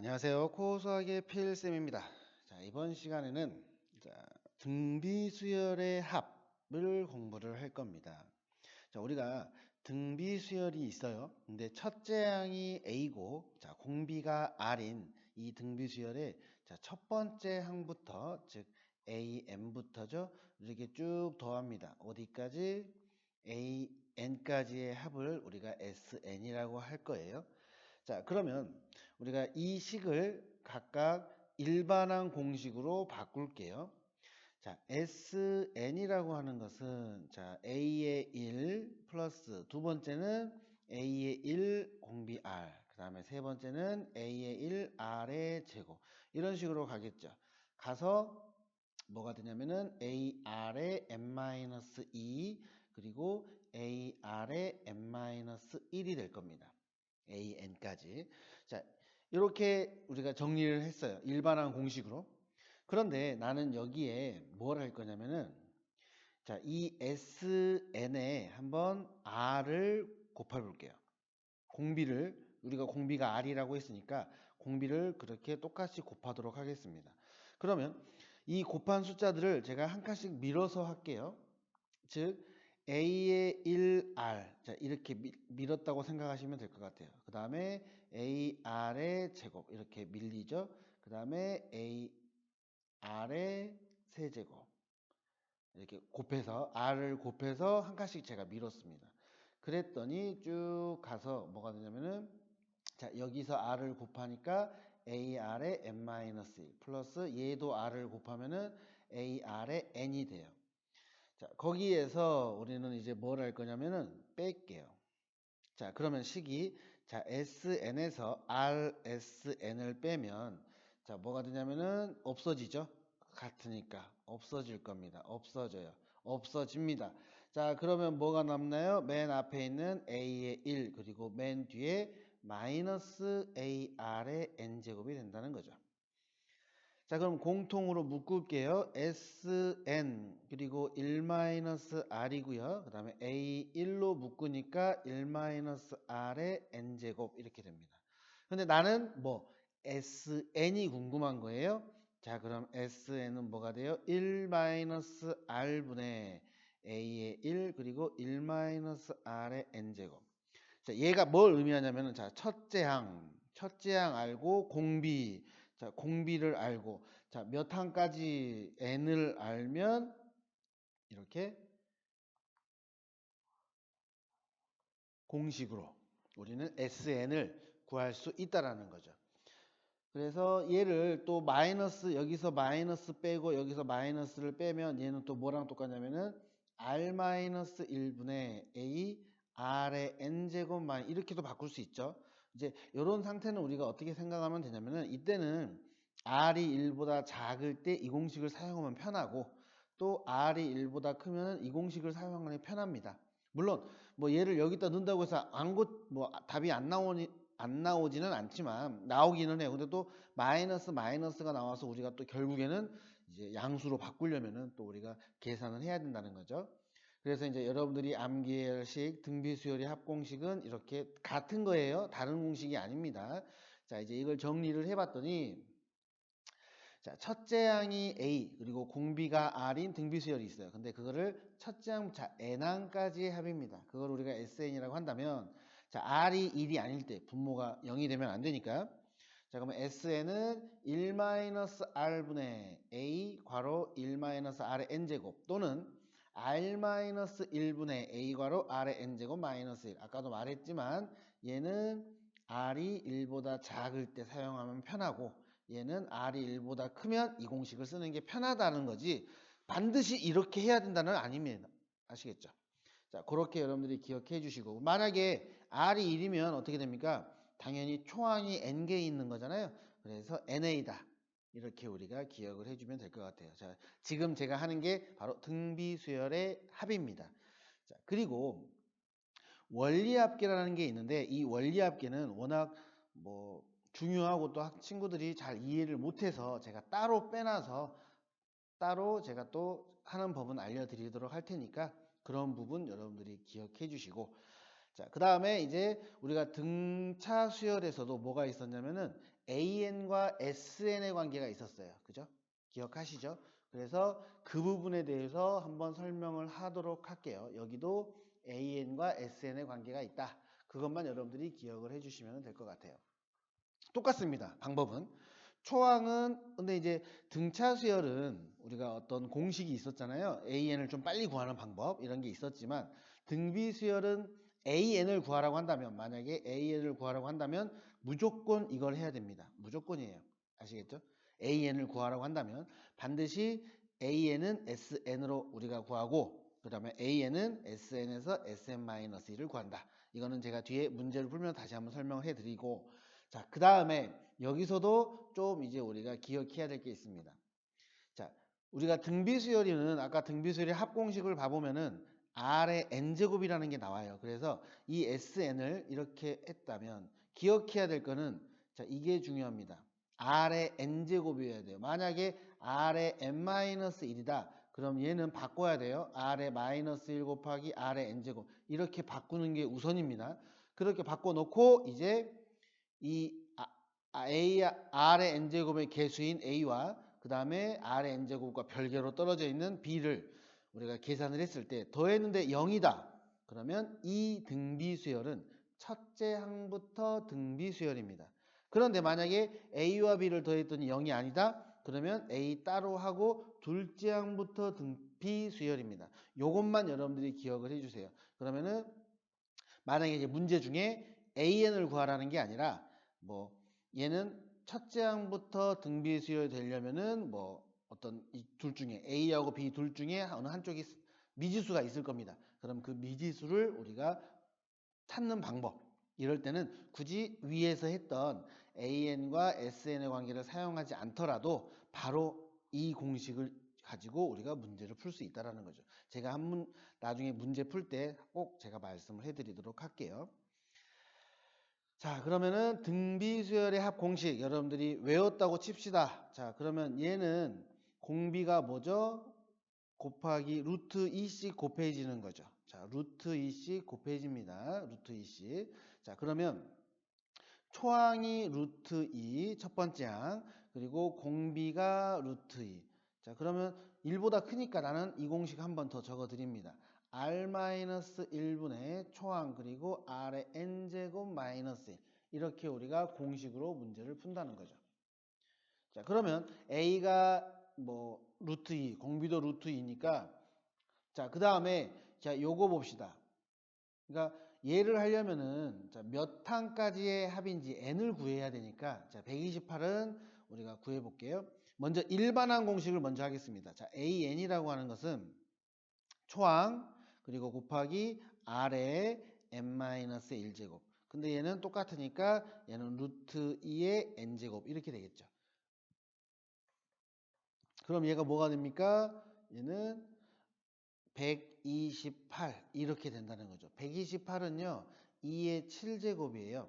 안녕하세요. 코수학의 필쌤입니다. 자, 이번 시간에는 등비수열의 합을 공부를 할 겁니다. 자, 우리가 등비수열이 있어요. 근데 첫째 항이 A고, 자, 공비가 R인 이 등비수열의 첫 번째 항부터, 즉 AN부터죠. 이렇게 쭉 더합니다. 어디까지? AN까지의 합을 우리가 SN이라고 할 거예요. 자, 그러면 우리가 이 식을 각각 일반항 공식으로 바꿀게요. 자, SN이라고 하는 것은 A의 1 플러스 두 번째는 A의 1 공비 R, 그 다음에 세 번째는 A의 1 R의 제곱, 이런 식으로 가겠죠. 가서 뭐가 되냐면은 AR의 n-2 그리고 AR의 n-1이 될 겁니다. AN까지. 자, 이렇게 우리가 정리를 했어요. 일반항 공식으로. 그런데 나는 여기에 뭘 할 거냐면은, 자, 이 SN에 한번 R을 곱해 볼게요. 공비를, 우리가 공비가 R이라고 했으니까 공비를 그렇게 똑같이 곱하도록 하겠습니다. 그러면 이 곱한 숫자들을 제가 한 칸씩 밀어서 할게요. 즉 A의 1R, 자, 이렇게 밀었다고 생각하시면 될 것 같아요. 그 다음에 AR의 제곱 이렇게 밀리죠. 그 다음에 AR의 세제곱 이렇게 곱해서 R을 곱해서 한 칸씩 제가 밀었습니다. 그랬더니 쭉 가서 뭐가 되냐면은, 자, 여기서 R을 곱하니까 AR의 n-1 플러스 얘도 R을 곱하면은 AR의 n이 돼요. 자, 거기에서 우리는 이제 뭘 할 거냐면은 뺄게요. 자, 그러면 식이, 자, SN에서 RSN을 빼면, 자, 뭐가 되냐면은 없어지죠. 같으니까 없어질 겁니다. 없어져요. 없어집니다. 자, 그러면 뭐가 남나요? 맨 앞에 있는 A의 1 그리고 맨 뒤에 마이너스 AR의 n제곱이 된다는 거죠. 자, 그럼 공통으로 묶을게요. SN 그리고 1-R이고요. 그 다음에 A1로 묶으니까 1-R의 n제곱 이렇게 됩니다. 근데 나는 뭐 SN이 궁금한 거예요. 자, 그럼 SN은 뭐가 돼요? 1-R분의 A의 1 그리고 1-R의 n제곱. 자, 얘가 뭘 의미하냐면은, 자, 첫째 항 알고 공비, 자, 공비를 알고, 자, 몇 항까지 n을 알면 이렇게 공식으로 우리는 SN을 구할 수 있다라는 거죠. 그래서 얘를 또 마이너스, 여기서 마이너스 빼고 여기서 마이너스를 빼면 얘는 또 뭐랑 똑같냐면은 R-1분의 A R의 n제곱 이렇게도 바꿀 수 있죠. 이제 이런 상태는 우리가 어떻게 생각하면 되냐면은, 이때는 R이 1보다 작을 때 이 공식을 사용하면 편하고, 또 R이 1보다 크면 이 공식을 사용하면 편합니다. 물론 뭐 얘를 여기다 넣는다고 해서 뭐 답이 안 나오지는 않지만 나오기는 해요. 근데 또 마이너스가 나와서 우리가 또 결국에는 이제 양수로 바꾸려면은 또 우리가 계산을 해야 된다는 거죠. 그래서 이제 여러분들이 암기식 등비수열의 합공식은 이렇게 같은 거예요. 다른 공식이 아닙니다. 자, 이제 이걸 정리를 해봤더니, 자, 첫째 항이 A 그리고 공비가 R인 등비수열이 있어요. 근데 그거를 첫째 항, 자, N항까지의 합입니다. 그걸 우리가 SN이라고 한다면, 자, R이 1이 아닐 때 분모가 0이 되면 안 되니까, 자, 그러면 SN은 1-R분의 A 괄호 1-R의 n제곱 또는 R-1분의 A 괄호 R의 n제곱 마이너스 1. 아까도 말했지만 얘는 R이 1보다 작을 때 사용하면 편하고, 얘는 R이 1보다 크면 이 공식을 쓰는 게 편하다는 거지, 반드시 이렇게 해야 된다는 아닙니다. 아시겠죠? 자, 그렇게 여러분들이 기억해 주시고, 만약에 R이 1이면 어떻게 됩니까? 당연히 초항이 n개 있는 거잖아요. 그래서 NA다. 이렇게 우리가 기억을 해주면 될 것 같아요. 자, 지금 제가 하는 게 바로 등비수열의 합입니다. 자, 그리고 원리합계라는 게 있는데, 이 원리합계는 워낙 뭐 중요하고 또 친구들이 잘 이해를 못해서 제가 따로 빼놔서 따로 제가 또 하는 법은 알려드리도록 할 테니까 그런 부분 여러분들이 기억해 주시고, 자, 그 다음에 이제 우리가 등차 수열에서도 뭐가 있었냐면은 AN과 SN의 관계가 있었어요. 그죠? 기억하시죠? 그래서 그 부분에 대해서 한번 설명을 하도록 할게요. 여기도 AN과 SN의 관계가 있다. 그것만 여러분들이 기억을 해주시면 될 것 같아요. 똑같습니다. 방법은. 초항은 근데 이제 등차 수열은 우리가 어떤 공식이 있었잖아요. AN을 좀 빨리 구하는 방법 이런 게 있었지만 등비 수열은 AN을 구하라고 한다면 만약에 AN을 구하라고 한다면 무조건 이걸 해야 됩니다. 무조건이에요. 아시겠죠? AN을 구하라고 한다면 반드시 AN은 SN으로 우리가 구하고 그 다음에 AN은 SN에서 SN-1를 구한다. 이거는 제가 뒤에 문제를 풀면 다시 한번 설명을 해드리고 자, 그 다음에 여기서도 좀 이제 우리가 기억해야 될 게 있습니다. 자, 우리가 등비수열이는 아까 등비수열의 합공식을 봐보면은 R의 N제곱이라는 게 나와요. 그래서 이 SN을 이렇게 했다면 기억해야 될 거는 자, 이게 중요합니다. R의 N제곱이어야 돼요. 만약에 R의 N-1이다. 그럼 얘는 바꿔야 돼요. R의 마이너스 1 곱하기 R의 N제곱. 이렇게 바꾸는 게 우선입니다. 그렇게 바꿔놓고 이제 이 R의 N제곱의 개수인 A와 그 다음에 R의 N제곱과 별개로 떨어져 있는 B를 우리가 계산을 했을 때 더했는데 0이다. 그러면 이 등비수열은 첫째 항부터 등비수열입니다. 그런데 만약에 A와 B를 더했더니 0이 아니다. 그러면 A 따로 하고 둘째 항부터 등비수열입니다. 요것만 여러분들이 기억을 해주세요. 그러면은 만약에 이제 문제 중에 AN을 구하라는 게 아니라 뭐 얘는 첫째 항부터 등비수열 되려면은 뭐 어떤 이 둘 중에 A하고 B 둘 중에 어느 한쪽이 미지수가 있을 겁니다. 그럼 그 미지수를 우리가 찾는 방법. 이럴 때는 굳이 위에서 했던 AN과 SN의 관계를 사용하지 않더라도 바로 이 공식을 가지고 우리가 문제를 풀 수 있다는 거죠. 제가 나중에 문제 풀 때 꼭 제가 말씀을 해드리도록 할게요. 자, 그러면은 등비수열의 합 공식 여러분들이 외웠다고 칩시다. 자, 그러면 얘는 공비가 뭐죠? 곱하기 루트 2씩 곱해지는 거죠. 자, 루트 2씩 곱해집니다. 루트 2씩. 자, 그러면 초항이 루트 2, 첫 번째 항, 그리고 공비가 루트 2. 자, 그러면 1보다 크니까 나는 이 공식 한 번 더 적어 드립니다. R-1분의 초항 그리고 R의 N제곱 마이너스 1. 이렇게 우리가 공식으로 문제를 푼다는 거죠. 자, 그러면 A가 뭐 루트 2, 공비도 루트 2니까 자, 그 다음에 자, 요거 봅시다. 그러니까 얘를 하려면은 자, 몇 항까지의 합인지 n을 구해야 되니까 자, 128은 우리가 구해 볼게요. 먼저 일반항 공식을 먼저 하겠습니다. 자, AN이라고 하는 것은 초항 그리고 곱하기 R의 n-1제곱. 근데 얘는 똑같으니까 얘는 루트 2의 n제곱 이렇게 되겠죠. 그럼 얘가 뭐가 됩니까? 얘는 128 이렇게 된다는 거죠. 128은요 2의 7제곱이에요.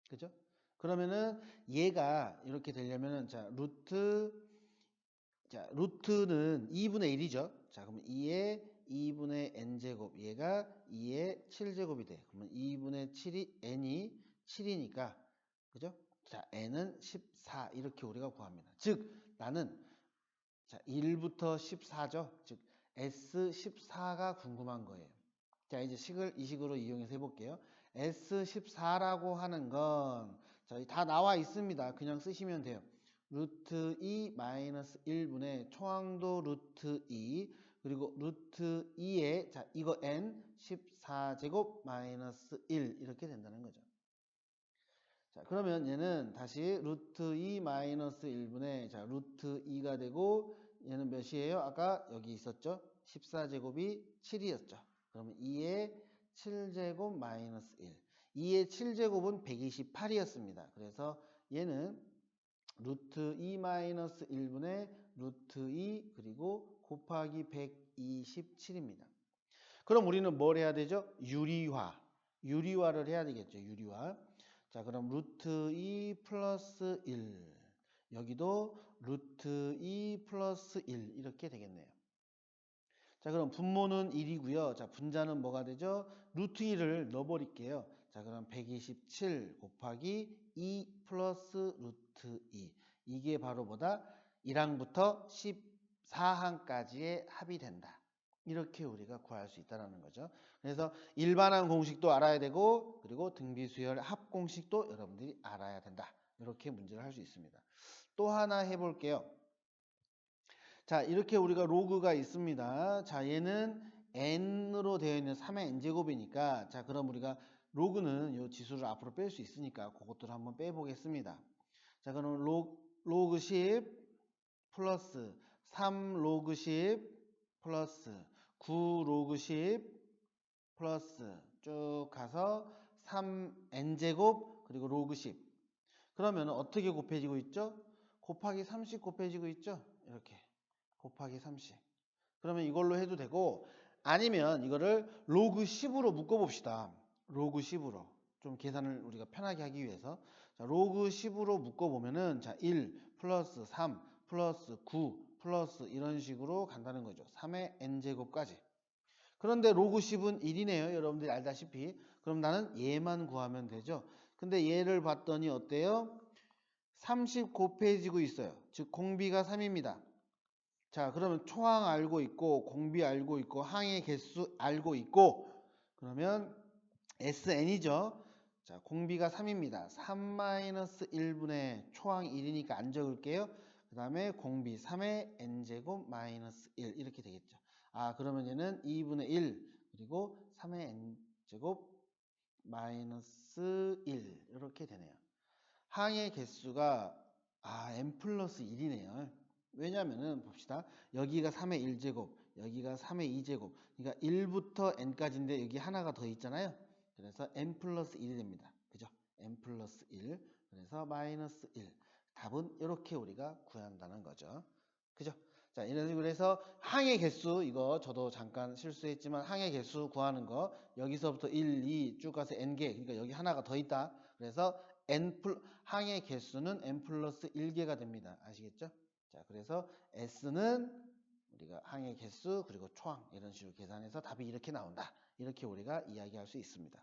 그죠? 그러면은 얘가 이렇게 되려면은 자 루트는 2분의 1이죠. 자 그러면 2분의 n제곱 얘가 2의 7제곱이 돼. 그러면 2분의 7이 n이 7이니까 그죠? 자 n은 14 이렇게 우리가 구합니다. 즉 나는 자 1부터 14죠. 즉 S14가 궁금한 거예요. 자, 이제 이 식으로 이용해서 해볼게요. S14라고 하는 건, 자, 다 나와 있습니다. 그냥 쓰시면 돼요. 루트 2 마이너스 1분의 초항도 루트 2, 그리고 루트 2에, 자, 이거 n 14제곱 마이너스 1, 이렇게 된다는 거죠. 자, 그러면 얘는 다시 루트 2 마이너스 1분의, 자, 루트 2가 되고, 얘는 몇이에요? 아까 여기 있었죠? 14제곱이 7이었죠. 그러면 2의 7제곱 마이너스 1. 2의 7제곱은 128이었습니다. 그래서 얘는 루트 2 마이너스 1분의 루트 2 그리고 곱하기 127입니다. 그럼 우리는 뭘 해야 되죠? 유리화를 해야 되겠죠. 유리화. 자, 그럼 루트 2 플러스 1. 여기도 루트 2 플러스 1 이렇게 되겠네요. 자, 그럼 분모는 1이고요. 자, 분자는 뭐가 되죠? 루트 2를 넣어버릴게요. 자, 그럼 127 곱하기 2 플러스 루트 2. 이게 바로 뭐다? 1항부터 14항까지의 합이 된다. 이렇게 우리가 구할 수 있다는 거죠. 그래서 일반항 공식도 알아야 되고, 그리고 등비수열 합 공식도 여러분들이 알아야 된다. 이렇게 문제를 할 수 있습니다. 또 하나 해볼게요. 자, 이렇게 우리가 로그가 있습니다. 자, 얘는 n으로 되어 있는 3의 n제곱이니까, 자, 그럼 우리가 로그는 이 지수를 앞으로 뺄 수 있으니까 그것들을 한번 빼보겠습니다. 자, 그럼 로그 10 플러스 3 로그 10 플러스 9 로그 10 플러스 쭉 가서 3n제곱 그리고 로그 10. 그러면 어떻게 곱해지고 있죠? 곱하기 30 곱해지고 있죠? 이렇게 곱하기 30. 그러면 이걸로 해도 되고, 아니면 이거를 로그 10으로 묶어봅시다. 로그 10으로 좀 계산을 우리가 편하게 하기 위해서, 자, 로그 10으로 묶어보면은, 자, 1 플러스 3 플러스 9 플러스 이런 식으로 간다는 거죠. 3의 n제곱까지. 그런데 로그 10은 1이네요. 여러분들이 알다시피. 그럼 나는 얘만 구하면 되죠. 근데 얘를 봤더니 어때요? 30 곱해지고 있어요. 즉 공비가 3입니다. 자, 그러면 초항 알고 있고 공비 알고 있고 항의 개수 알고 있고, 그러면 SN이죠. 자, 공비가 3입니다. 3-1분의 초항 1이니까 안 적을게요. 그 다음에 공비 3의 n제곱 마이너스 1 이렇게 되겠죠. 아, 그러면 얘는 2분의 1 그리고 3의 n제곱 마이너스 1 이렇게 되네요. 항의 개수가 n 플러스 1이네요. 왜냐면은 봅시다. 여기가 3의 1제곱, 여기가 3의 2제곱. 그러니까 1부터 n까지인데 여기 하나가 더 있잖아요. 그래서 n 플러스 1이 됩니다. 그죠? n 플러스 1. 그래서 마이너스 1. 답은 이렇게 우리가 구한다는 거죠. 그죠? 자, 이런 식으로 해서 항의 개수, 이거 저도 잠깐 실수했지만 항의 개수 구하는 거, 여기서부터 1, 2 쭉 가서 n개. 그러니까 여기 하나가 더 있다. 그래서 항의 개수는 n 플러스 1개가 됩니다. 아시겠죠? 자, 그래서 S는 우리가 항의 개수 그리고 초항 이런 식으로 계산해서 답이 이렇게 나온다. 이렇게 우리가 이야기할 수 있습니다.